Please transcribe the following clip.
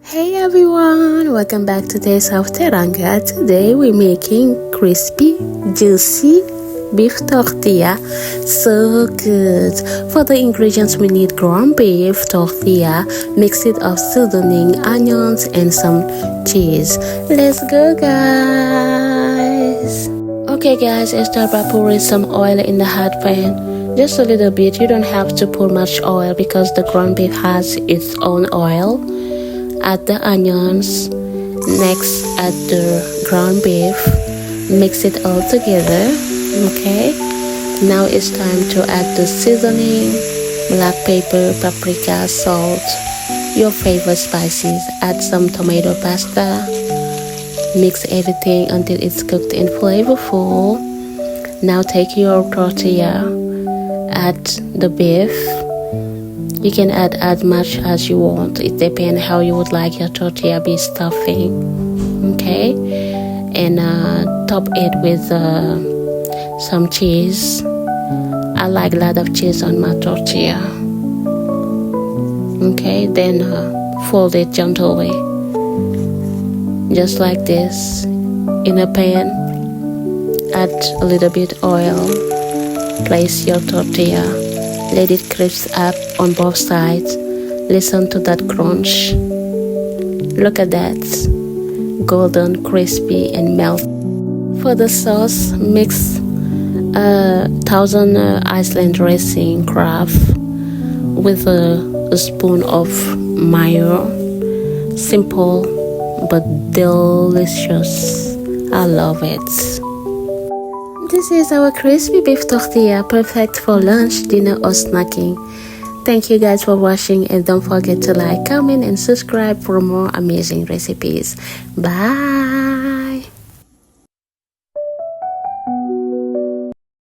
Hey everyone, welcome back to Taste of Teranga. Today we're making crispy, juicy beef tortilla. So good. For the ingredients we need ground beef tortilla, mix it of seasoning, onions and some cheese. Let's go guys. Okay guys, I start by pouring some oil in the hot pan. Just a little bit. You don't have to pour much oil because the ground beef has its own oil. Add the onions, next add the ground beef, mix it all together. Okay, now it's time to add the seasoning, black pepper, paprika, salt, your favorite spices. Add some tomato pasta, mix everything until it's cooked and flavorful. Now take your tortilla, add the beef. You can add as much as you want. It depends how you would like your tortilla be stuffing. Okay, and top it with some cheese. I like a lot of cheese on my tortilla. Okay, then fold it gently, just like this, in a pan. Add a little bit oil. Place your tortilla. Let it crisp up on both sides. Listen to that crunch. Look at that. Golden, crispy, and melt. For the sauce, mix 1000 Iceland dressing craft with a spoon of mayo. Simple but delicious. I love it. This is our crispy beef tortilla, perfect for lunch, dinner or snacking. Thank you guys for watching and don't forget to like, comment and subscribe for more amazing recipes. Bye!